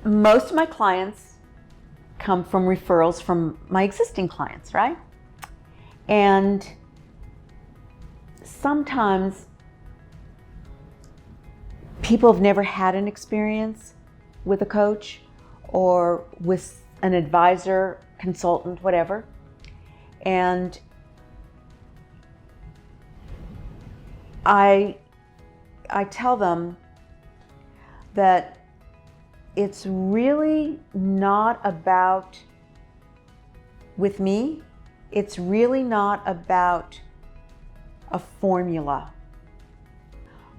Most of my clients come from referrals from my existing clients, right? And sometimes people have never had an experience with a coach or with an advisor, consultant, whatever. And I tell them that it's really not about, with me, it's really not about a formula.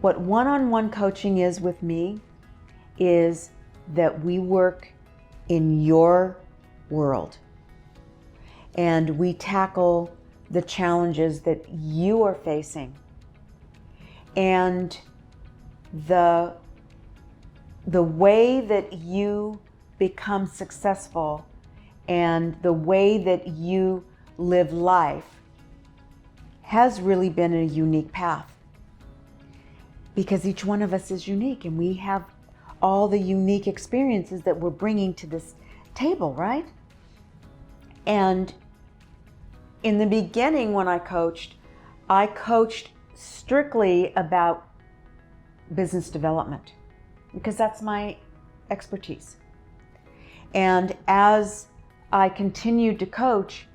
What one-on-one coaching is with me is that we work in your world and we tackle the challenges that you are facing. And the way that you become successful and the way that you live life has really been a unique path, because each one of us is unique and we have all the unique experiences that we're bringing to this table, right? And in the beginning when I coached strictly about business development, because that's my expertise. And as I continued to coach,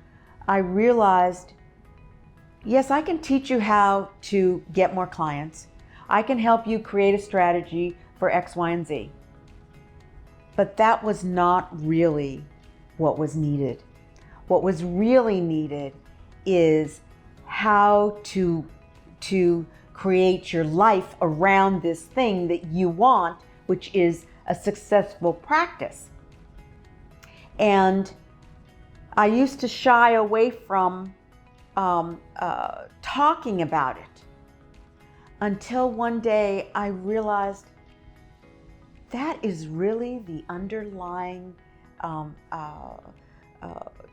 I realized, yes, I can teach you how to get more clients. I can help you create a strategy for X, Y, and Z. But that was not really what was needed. What was really needed is how to create your life around this thing that you want, which is a successful practice. And I used to shy away from talking about it until one day I realized that is really the underlying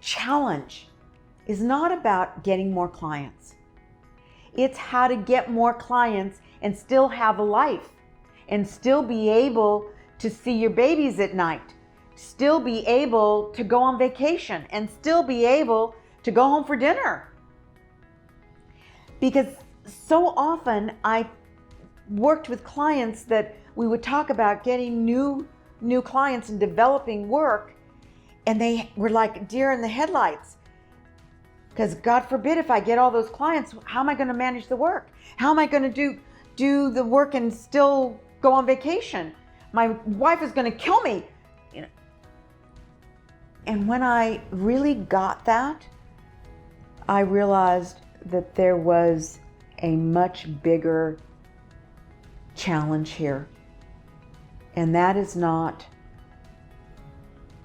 challenge. Is not about getting more clients. It's how to get more clients and still have a life and still be able to see your babies at night, still be able to go on vacation and still be able to go home for dinner. Because so often I worked with clients that we would talk about getting new clients and developing work, and they were like deer in the headlights. Because God forbid if I get all those clients, how am I going to manage the work? How am I going to do the work and still go on vacation? My wife is going to kill me. You know. And when I really got that, I realized that there was a much bigger challenge here. And that is not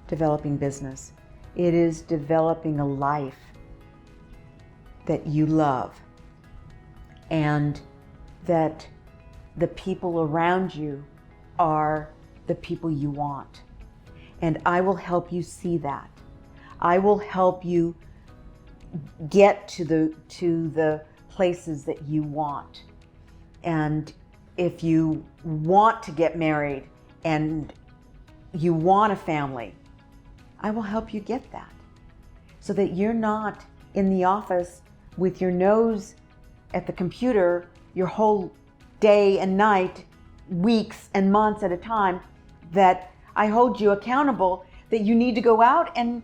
developing business. It is developing a life that you love, and that the people around you are the people you want. And I will help you see that. I will help you get to the places that you want. And if you want to get married and you want a family, I will help you get that, so that you're not in the office with your nose at the computer your whole day and night, weeks and months at a time, that I hold you accountable, that you need to go out and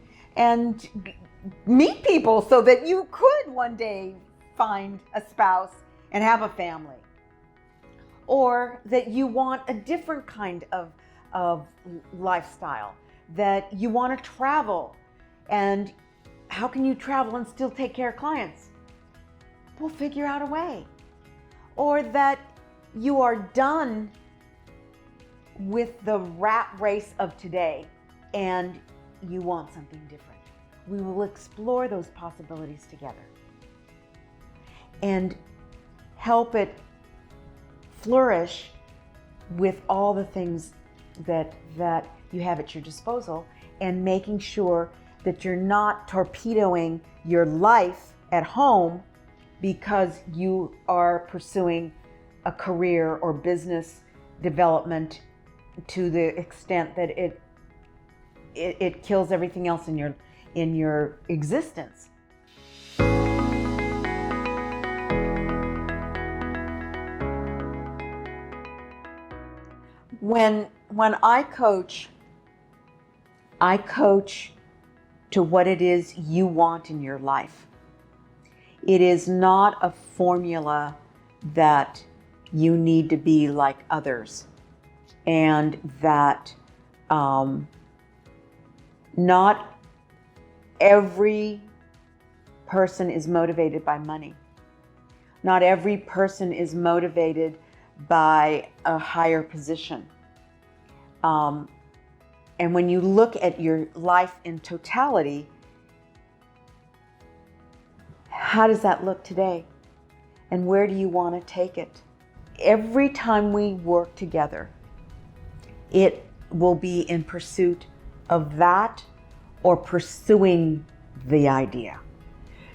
meet people so that you could one day find a spouse and have a family. Or that you want a different kind of lifestyle, that you want to travel, and how can you travel and still take care of clients? We'll figure out a way. Or that you are done with the rat race of today and you want something different. We will explore those possibilities together and help it flourish with all the things that you have at your disposal, and making sure that you're not torpedoing your life at home because you are pursuing a career or business development to the extent that it it kills everything else in your existence. When I coach to what it is you want in your life. It is not a formula that you need to be like others, and that not every person is motivated by money. Not every person is motivated by a higher position. And when you look at your life in totality, how does that look today? And where do you want to take it? Every time we work together, it will be in pursuit of that or pursuing the idea.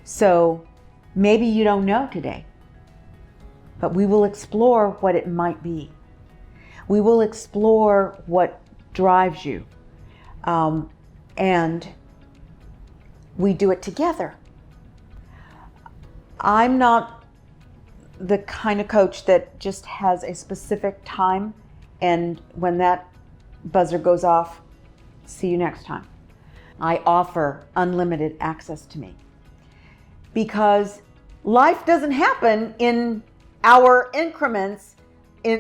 So maybe you don't know today, but we will explore what it might be. We will explore what drives you. And we do it together. I'm not the kind of coach that just has a specific time, and when that buzzer goes off, see you next time. I offer unlimited access to me because life doesn't happen in hour increments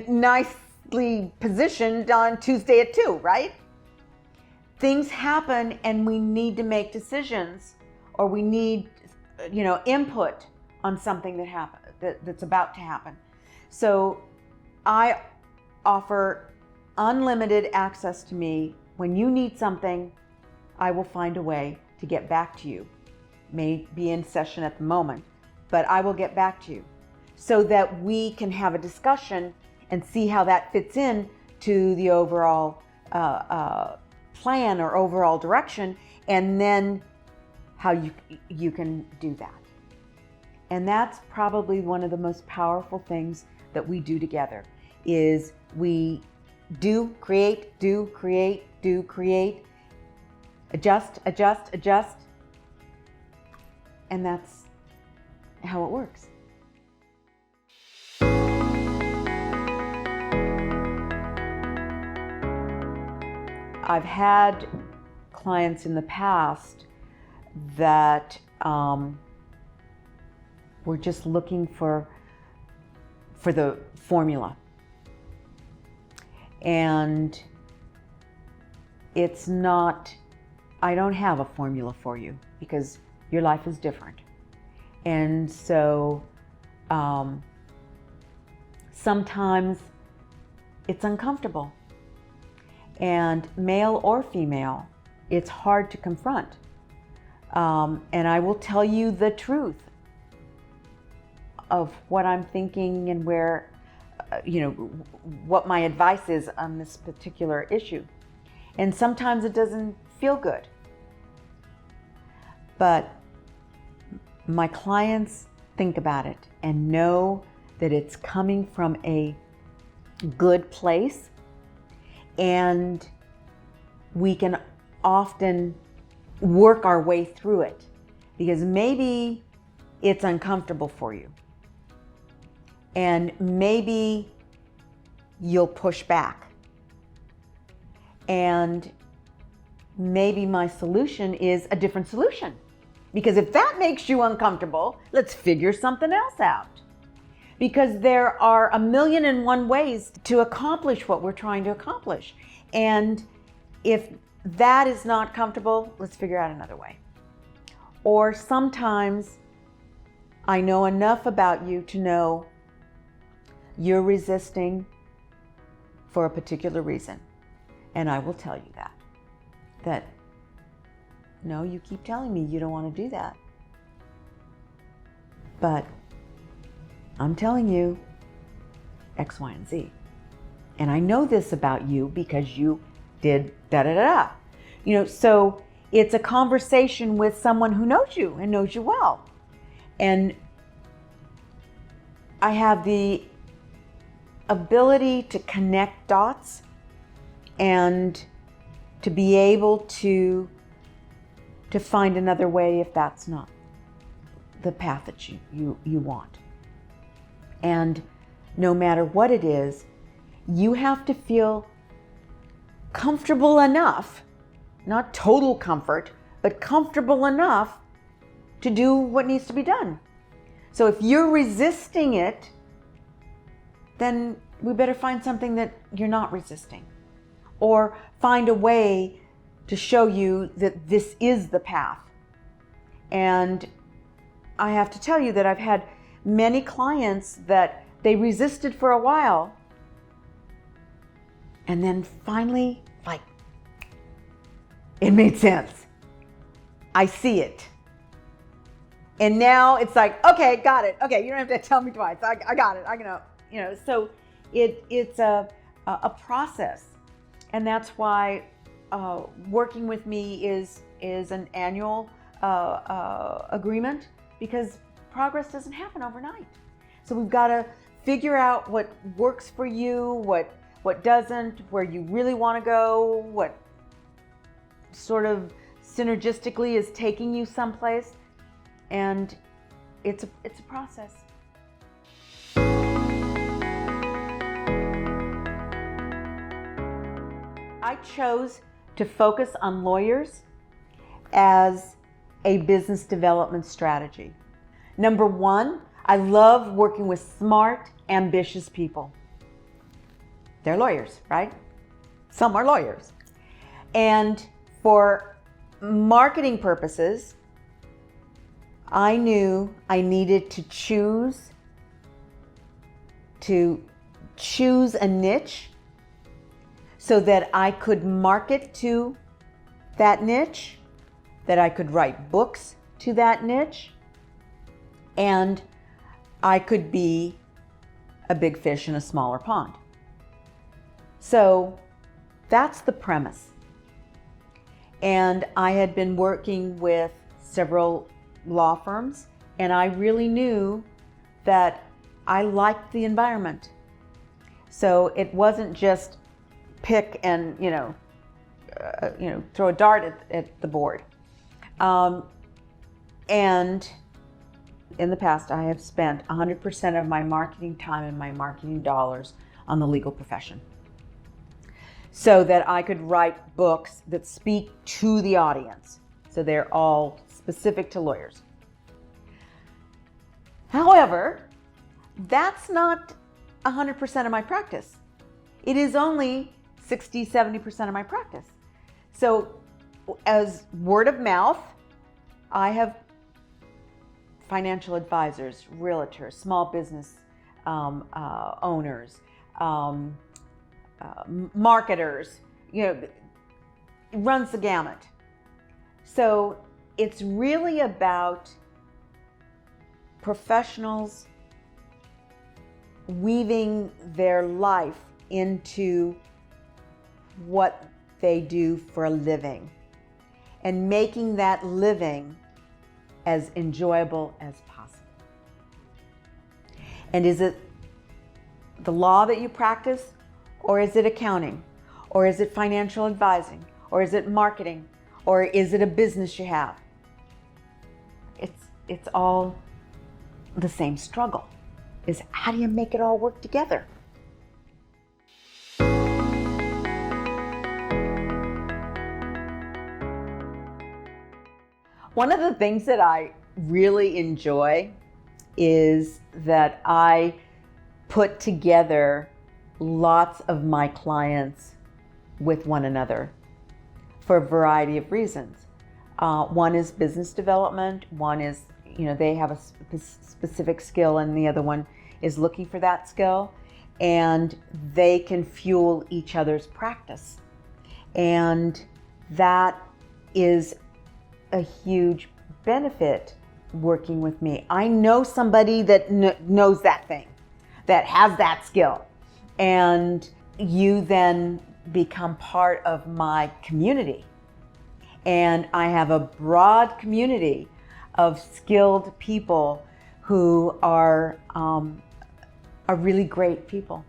nicely positioned on Tuesday at 2, right? Things happen and we need to make decisions, or we need, input on something that's about to happen. So I offer unlimited access to me. When you need something, I will find a way to get back to you. May be in session at the moment, but I will get back to you so that we can have a discussion and see how that fits in to the overall plan or overall direction, and then how you can do that. And that's probably one of the most powerful things that we do together, is we create, adjust, and that's how it works. I've had clients in the past that were just looking for the formula. And it's not, I don't have a formula for you because your life is different. And so sometimes it's uncomfortable. And male or female, it's hard to confront. And I will tell you the truth of what I'm thinking and where, what my advice is on this particular issue. And sometimes it doesn't feel good. But my clients think about it and know that it's coming from a good place. And we can often work our way through it because maybe it's uncomfortable for you. And maybe you'll push back. And maybe my solution is a different solution. Because if that makes you uncomfortable, let's figure something else out. Because there are 1,000,001 ways to accomplish what we're trying to accomplish. And if that is not comfortable, let's figure out another way. Or sometimes I know enough about you to know you're resisting for a particular reason. And I will tell you that no, you keep telling me you don't want to do that. But I'm telling you X, Y, and Z. And I know this about you because you did da-da-da-da. So it's a conversation with someone who knows you and knows you well. And I have the ability to connect dots and to be able to find another way if that's not the path that you want. And no matter what it is, you have to feel comfortable enough, not total comfort, but comfortable enough to do what needs to be done. So if you're resisting it, then we better find something that you're not resisting, or find a way to show you that this is the path. And I have to tell you that I've had many clients that they resisted for a while, and then finally, like, it made sense. I see it. And now it's like, okay, got it. Okay, you don't have to tell me twice. I got it. So it's a process. And that's why working with me is an annual agreement, because progress doesn't happen overnight. So we've got to figure out what works for you, what doesn't, where you really want to go, what sort of synergistically is taking you someplace. And it's a process. I chose to focus on lawyers as a business development strategy. Number one, I love working with smart, ambitious people. They're lawyers, right? Some are lawyers. And for marketing purposes, I knew I needed to choose a niche so that I could market to that niche, that I could write books to that niche, and I could be a big fish in a smaller pond. So that's the premise. And I had been working with several law firms, and I really knew that I liked the environment. So it wasn't just pick and throw a dart at the board. And in the past, I have spent 100% of my marketing time and my marketing dollars on the legal profession, so that I could write books that speak to the audience. So they're all specific to lawyers. However, that's not 100% of my practice. It is only 60, 70% of my practice. So as word of mouth, I have financial advisors, realtors, small business owners, marketers, it runs the gamut. So it's really about professionals weaving their life into what they do for a living and making that living as enjoyable as possible. And is it the law that you practice, or is it accounting, or is it financial advising, or is it marketing, or is it a business you have? It's all the same struggle. Is how do you make it all work together? One of the things that I really enjoy is that I put together lots of my clients with one another for a variety of reasons. One is business development, one is, they have a specific skill, and the other one is looking for that skill, and they can fuel each other's practice. And that is a huge benefit working with me. I know somebody that knows that thing, that has that skill, and you then become part of my community. And I have a broad community of skilled people who are really great people.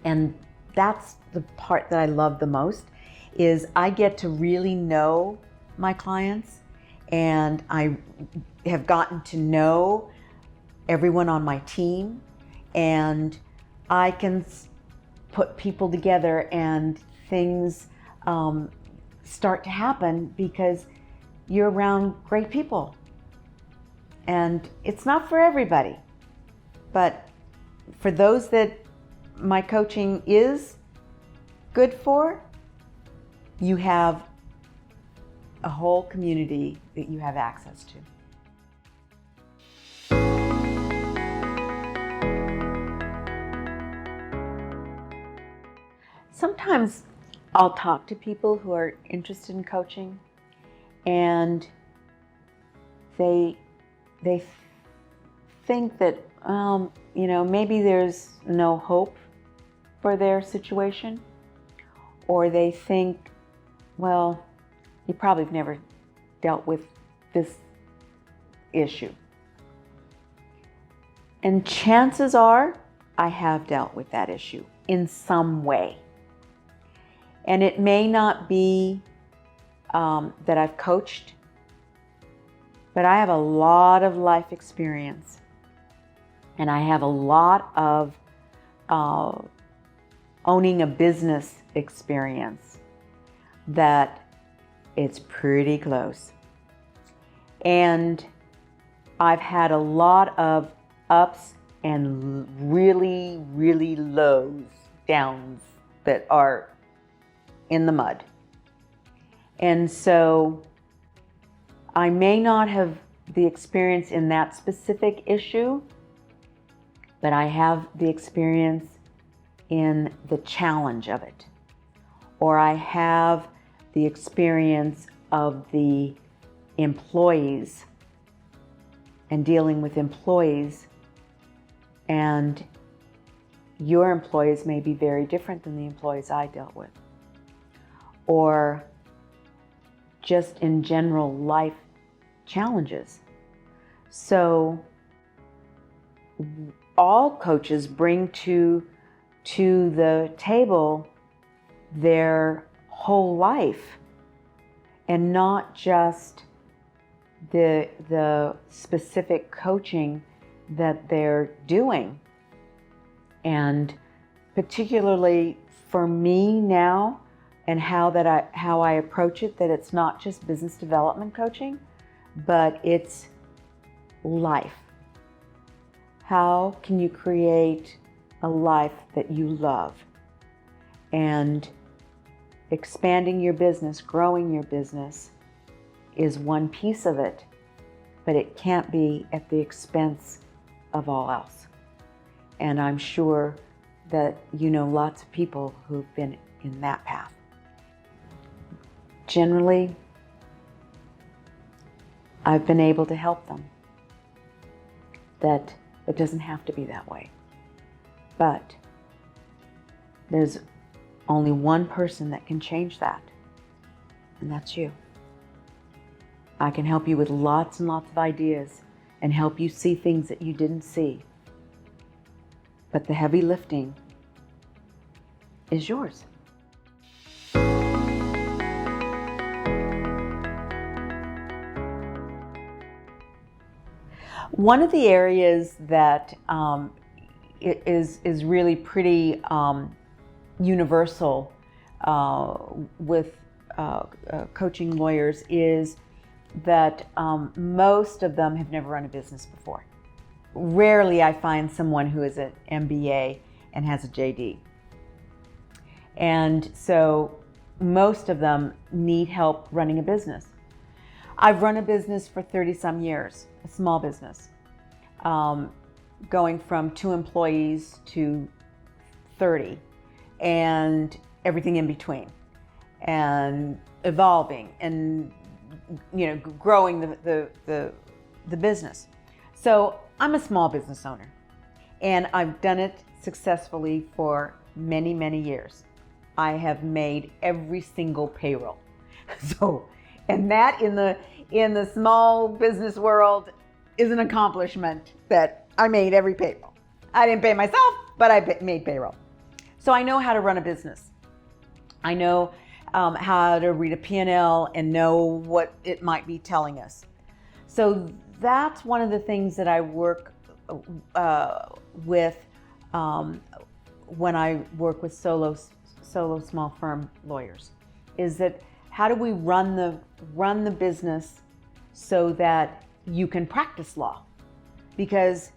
And that's the part that I love the most, is I get to really know my clients, and I have gotten to know everyone on my team, and I can put people together and things start to happen because you're around great people. And it's not for everybody, but for those that my coaching is good for, you have a whole community that you have access to. Sometimes I'll talk to people who are interested in coaching, and they think that, maybe there's no hope for their situation, or they think, well, you probably have never dealt with this issue. And chances are I have dealt with that issue in some way. And it may not be that I've coached, but I have a lot of life experience, and I have a lot of owning a business experience that it's pretty close. And I've had a lot of ups and really, really lows, downs that are in the mud. And so I may not have the experience in that specific issue, but I have the experience in the challenge of it. Or I have the experience of the employees and dealing with employees, and your employees may be very different than the employees I dealt with. Or just in general life challenges. So all coaches bring to the table their whole life, and not just the specific coaching that they're doing. And particularly for me now, and how I approach it, that it's not just business development coaching, but it's life. How can you create a life that you love? And expanding your business, growing your business is one piece of it, but it can't be at the expense of all else. And I'm sure that you know lots of people who've been in that path. Generally, I've been able to help them. That it doesn't have to be that way. But there's only one person that can change that, and that's you. I can help you with lots and lots of ideas and help you see things that you didn't see. But the heavy lifting is yours. One of the areas that is really pretty universal with coaching lawyers is that most of them have never run a business before. Rarely I find someone who is an MBA and has a JD. And so most of them need help running a business. I've run a business for 30 some years, a small business, going from 2 employees to 30 and everything in between, and evolving and growing the business. So I'm a small business owner, and I've done it successfully for many, many years. I have made every single payroll. And that in the small business world is an accomplishment, that I made every payroll. I didn't pay myself, but I made payroll. So I know how to run a business. I know how to read a P&L and know what it might be telling us. So that's one of the things that I work with when I work with solo small firm lawyers, is that how do we run the business so that you can practice law? Because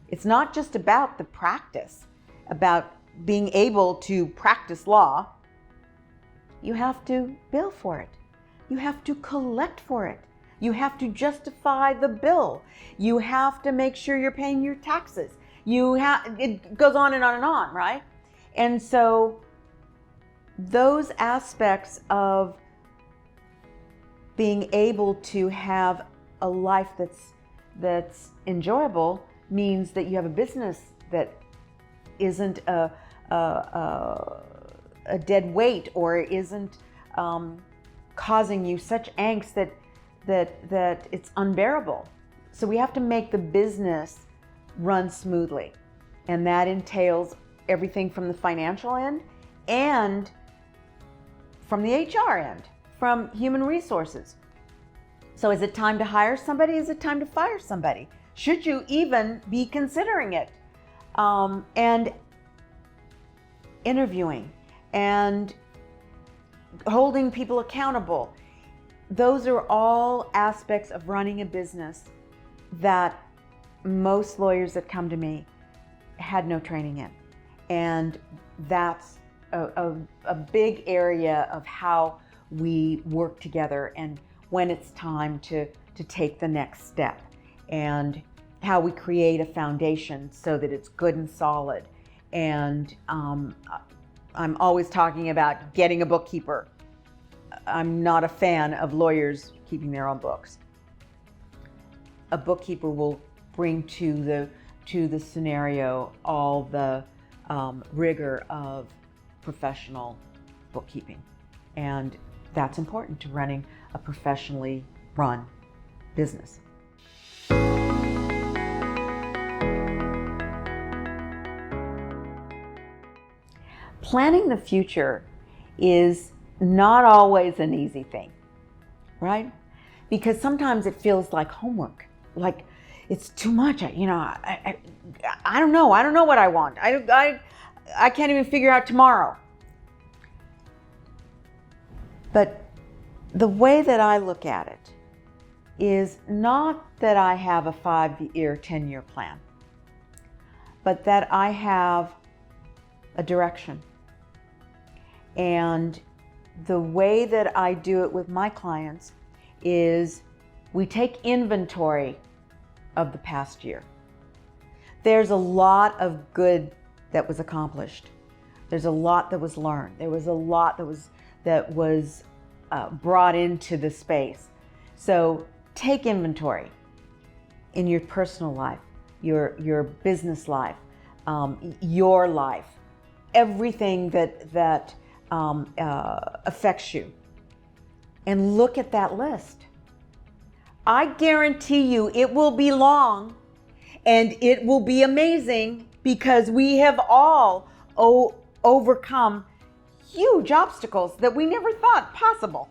it's not just about the practice, about being able to practice law. You have to bill for it. You have to collect for it. You have to justify the bill. You have to make sure you're paying your taxes. It goes on and on and on, right? And so those aspects of being able to have a life that's enjoyable means that you have a business that isn't a dead weight, or isn't causing you such angst that it's unbearable. So we have to make the business run smoothly, and that entails everything from the financial end and from the HR end, from human resources. So is it time to hire somebody? Is it time to fire somebody? Should you even be considering it? And interviewing and holding people accountable. Those are all aspects of running a business that most lawyers that come to me had no training in. And that's a big area of how we work together, and when it's time to take the next step, and how we create a foundation so that it's good and solid. And I'm always talking about getting a bookkeeper. I'm not a fan of lawyers keeping their own books. A bookkeeper will bring to the scenario all the rigor of professional bookkeeping. And that's important to running a professionally run business. Planning the future is not always an easy thing, right? Because sometimes it feels like homework, like it's too much. I don't know. I don't know what I want. I can't even figure out tomorrow. But the way that I look at it is not that I have a 5-year, 10-year plan, but that I have a direction. And the way that I do it with my clients is we take inventory of the past year. There's a lot of good that was accomplished. There's a lot that was learned. There was a lot that was brought into the space. So take inventory in your personal life, your business life, your life, everything that affects you, and look at that list. I guarantee you it will be long and it will be amazing, because we have all overcome huge obstacles that we never thought possible.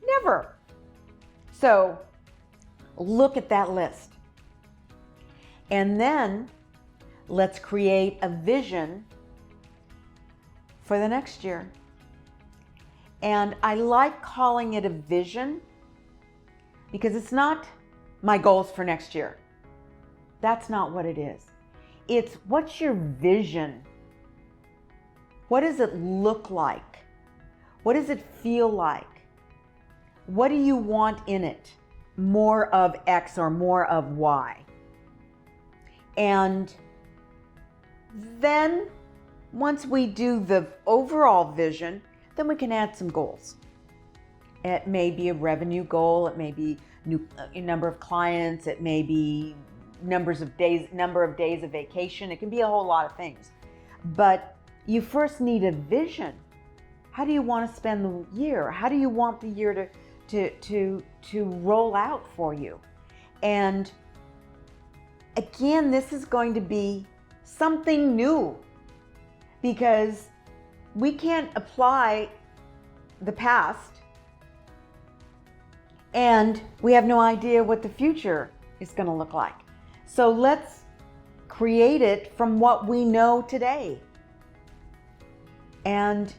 Never. So look at that list. And then let's create a vision for the next year. And I like calling it a vision because it's not my goals for next year. That's not what it is. It's what's your vision? What does it look like? What does it feel like? What do you want in it? More of X or more of Y? And then once we do the overall vision, then we can add some goals. It may be a revenue goal, it may be number of clients, it may be number of days of vacation, it can be a whole lot of things. But you first need a vision. How do you want to spend the year? How do you want the year to roll out for you? And again, this is going to be something new, because we can't apply the past, and we have no idea what the future is going to look like. So let's create it from what we know today. And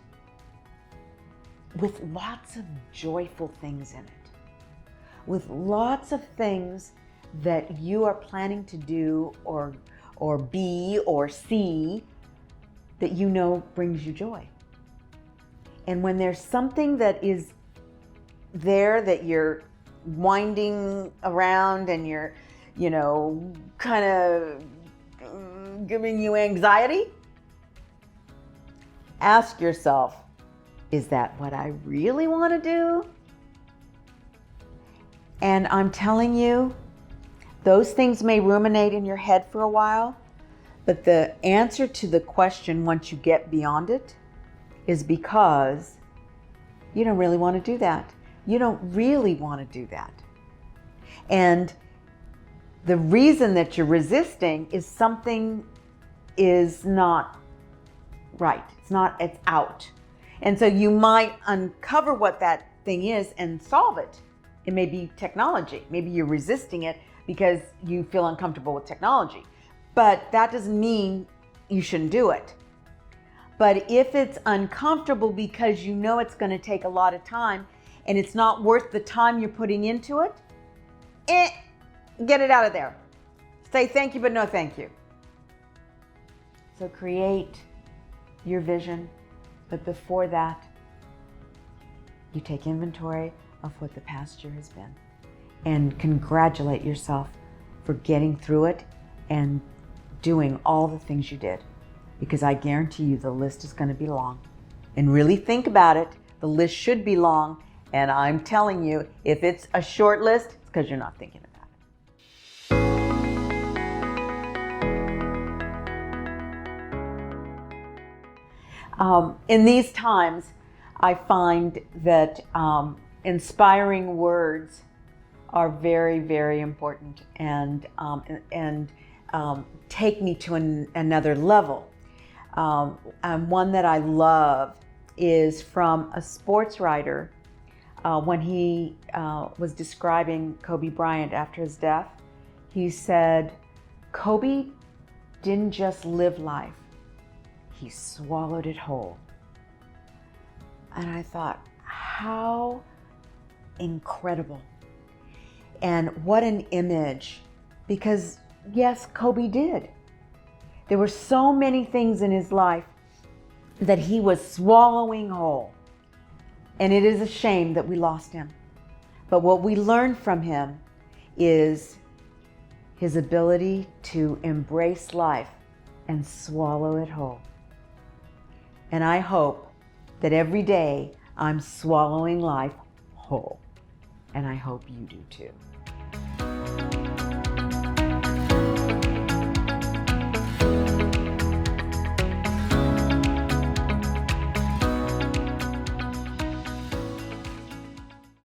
with lots of joyful things in it, with lots of things that you are planning to do or be or see that you know brings you joy. And when there's something that is there that you're winding around and you're, kind of giving you anxiety, ask yourself, is that what I really want to do? And I'm telling you, those things may ruminate in your head for a while, but the answer to the question once you get beyond it is because you don't really want to do that. You don't really want to do that. And the reason that you're resisting is something is not right. It's out. And so you might uncover what that thing is and solve it. It may be technology. Maybe you're resisting it because you feel uncomfortable with technology. But that doesn't mean you shouldn't do it. But if it's uncomfortable because you know it's going to take a lot of time and it's not worth the time you're putting into it, get it out of there. Say thank you, but no thank you. So create your vision. But before that, you take inventory of what the past year has been and congratulate yourself for getting through it and doing all the things you did. Because I guarantee you the list is going to be long. And really think about it. The list should be long. And I'm telling you, if it's a short list, it's because you're not thinking about it. In these times, I find that inspiring words are very, very important and take me to another level. And one that I love is from a sports writer when he was describing Kobe Bryant after his death. He said, Kobe didn't just live life, he swallowed it whole. And I thought, how incredible. And what an image. Because yes, Kobe did. There were so many things in his life that he was swallowing whole. And it is a shame that we lost him. But what we learned from him is his ability to embrace life and swallow it whole. And I hope that every day I'm swallowing life whole. And I hope you do too.